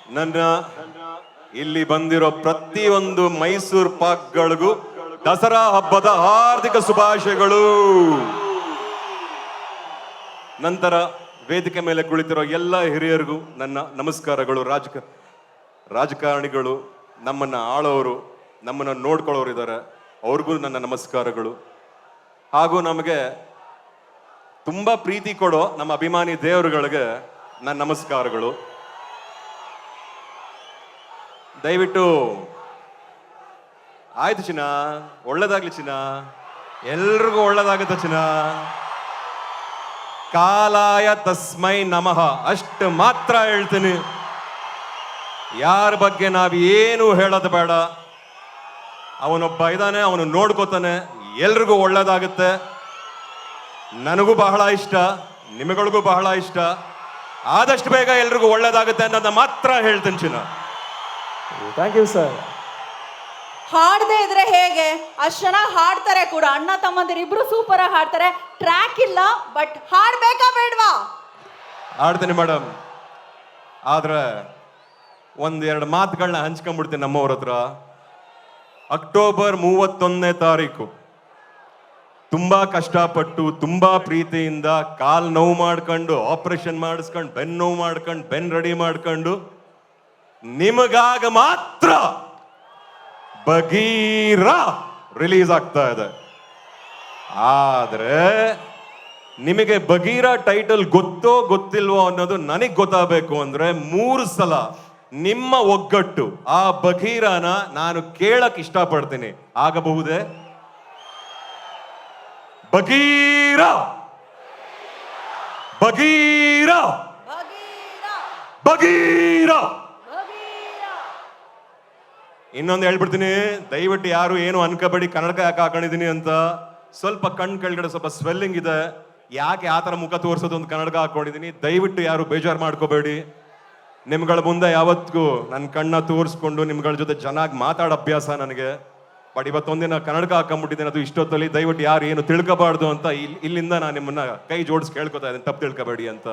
ನನ್ನ ಇಲ್ಲಿ ಬಂದಿರೋ ಪ್ರತಿಯೊಂದು ಮೈಸೂರು ಪಾಕ್ಗಳಿಗೂ ದಸರಾ ಹಬ್ಬದ ಹಾರ್ದಿಕ ಶುಭಾಶಯಗಳು. ನಂತರ ವೇದಿಕೆ ಮೇಲೆ ಕುಳಿತಿರೋ ಎಲ್ಲ ಹಿರಿಯರಿಗೂ ನನ್ನ ನಮಸ್ಕಾರಗಳು. ರಾಜಕಾರಣಿಗಳು, ನಮ್ಮನ್ನ ಆಳೋರು, ನಮ್ಮನ್ನ ನೋಡ್ಕೊಳ್ಳೋರು ಇದ್ದಾರೆ, ಅವ್ರಿಗೂ ನನ್ನ ನಮಸ್ಕಾರಗಳು. ಹಾಗೂ ನಮಗೆ ತುಂಬಾ ಪ್ರೀತಿ ಕೊಡೋ ನಮ್ಮ ಅಭಿಮಾನಿ ದೇವರುಗಳಿಗೆ ನನ್ನ ನಮಸ್ಕಾರಗಳು. ದಯವಿಟ್ಟು ಆಯ್ತು ಚಿನ್ನ, ಒಳ್ಳೇದಾಗ್ಲಿ ಚಿನ್ನ, ಎಲ್ರಿಗೂ ಒಳ್ಳೇದಾಗುತ್ತೆ ಚಿನ್ನ. ಕಾಲಾಯ ತಸ್ಮೈ ನಮಃ ಅಷ್ಟು ಮಾತ್ರ ಹೇಳ್ತೀನಿ. ಯಾರ ಬಗ್ಗೆ ನಾವೇನು ಹೇಳೋದು ಬೇಡ. ಅವನೊಬ್ಬ ಇದ್ದಾನೆ, ಅವನು ನೋಡ್ಕೋತಾನೆ, ಎಲ್ರಿಗೂ ಒಳ್ಳೇದಾಗುತ್ತೆ. ನನಗೂ ಬಹಳ ಇಷ್ಟ, ನಿಮಗಳಿಗೂ ಬಹಳ ಇಷ್ಟ. ಆದಷ್ಟು ಬೇಗ ಎಲ್ರಿಗೂ ಒಳ್ಳೇದಾಗುತ್ತೆ ಅನ್ನೋದನ್ನ ಮಾತ್ರ ಹೇಳ್ತೀನಿ ಚಿನ್ನ. Thank you sir. ಹಾಡದೆ ಇದ್ರೆ ಹೇಗೆ? ಅಷ್ಟು ಚೆನ್ನಾಗಿ ಹಾಡ್ತಾರೆ ಕೂಡ. ಅಣ್ಣ ತಮ್ಮಂದಿರು ಇಬ್ರು ಸೂಪರ್ ಆಗಿ ಹಾಡ್ತಾರೆ. ಟ್ರ್ಯಾಕ್ ಇಲ್ಲ, ಬಟ್ ಹಾಡ್ಬೇಕಾ ಬೇಡ್ವಾ? ಹಾಡ್ತೀನಿ ಮೇಡಮ್. ಆದ್ರೆ ಒಂದೆರಡು ಮಾತುಗಳನ್ನ ಹಂಚ್ಕೊಂಡ್ಬಿಡ್ತೀನಿ ನಮ್ಮವ್ರ ಹತ್ರ. ಅಕ್ಟೋಬರ್ 31ನೇ ತಾರೀಕು ತುಂಬಾ ಕಷ್ಟಪಟ್ಟು, ತುಂಬಾ ಪ್ರೀತಿಯಿಂದ ಕಾಲ್ ನೋವು ಮಾಡ್ಕೊಂಡು, ಆಪರೇಷನ್ ಮಾಡಿಸ್ಕೊಂಡು, ಬೆನ್ನು ನೋವು ಮಾಡ್ಕೊಂಡು, ಬೆನ್ ರೆಡಿ ಮಾಡ್ಕೊಂಡು ನಿಮಗಾಗ ಮಾತ್ರ ಬಗೀರ ರಿಲೀಸ್ ಆಗ್ತಾ ಇದೆ. ಆದ್ರೆ ನಿಮಗೆ ಬಗೀರ ಟೈಟಲ್ ಗೊತ್ತೋ ಗೊತ್ತಿಲ್ವೋ ಅನ್ನೋದು ನನಗ್ ಗೊತ್ತಾಗಬೇಕು ಅಂದ್ರೆ 3 ಸಲ ನಿಮ್ಮ ಒಗ್ಗಟ್ಟು ಆ ಬಗೀರನ ನಾನು ಕೇಳಕ್ ಇಷ್ಟಪಡ್ತೀನಿ. ಆಗಬಹುದೇ? ಬಗೀರ ಬಗೀರ ಬಗೀರ. ಇನ್ನೊಂದು ಹೇಳ್ಬಿಡ್ತೀನಿ, ದಯವಿಟ್ಟು ಯಾರು ಏನು ಅನ್ಕೋಬೇಡಿ ಕನ್ನಡಕ ಯಾಕೆ ಹಾಕೊಂಡಿದೀನಿ ಅಂತ. ಸ್ವಲ್ಪ ಕಣ್ ಕೆಳಗಡೆ ಸ್ವಲ್ಪ ಸ್ವೆಲ್ಲಿಂಗ್ ಇದೆ, ಯಾಕೆ ಆ ಥರ ಮುಖ ತೋರಿಸೋದು ಒಂದು ಕನ್ನಡಕ ಹಾಕೊಂಡಿದೀನಿ. ದಯವಿಟ್ಟು ಯಾರು ಬೇಜಾರು ಮಾಡ್ಕೋಬೇಡಿ. ನಿಮ್ಗಳ ಮುಂದೆ ಯಾವತ್ತಿಗೂ ನನ್ನ ಕಣ್ಣ ತೋರಿಸ್ಕೊಂಡು ನಿಮ್ಗಳ ಜೊತೆ ಚೆನ್ನಾಗಿ ಮಾತಾಡೋ ಅಭ್ಯಾಸ ನನಗೆ. ಬಟ್ ಇವತ್ತೊಂದಿನ ಕನ್ನಡಕ ಹಾಕೊಂಡ್ಬಿಟ್ಟಿದ್ದೀನಿ, ಅದು ಇಷ್ಟೊತ್ತಲ್ಲಿ. ದಯವಿಟ್ಟು ಯಾರು ಏನು ತಿಳ್ಕೋಬಾರ್ದು ಅಂತ ಇಲ್ಲಿಂದ ನಾನು ನಿಮ್ಮನ್ನ ಕೈ ಜೋಡಿಸಿ ಕೇಳ್ಕೊತಾ ಇದ್ದೀನಿ, ತಪ್ಪು ತಿಳ್ಕೊಬೇಡಿ ಅಂತ.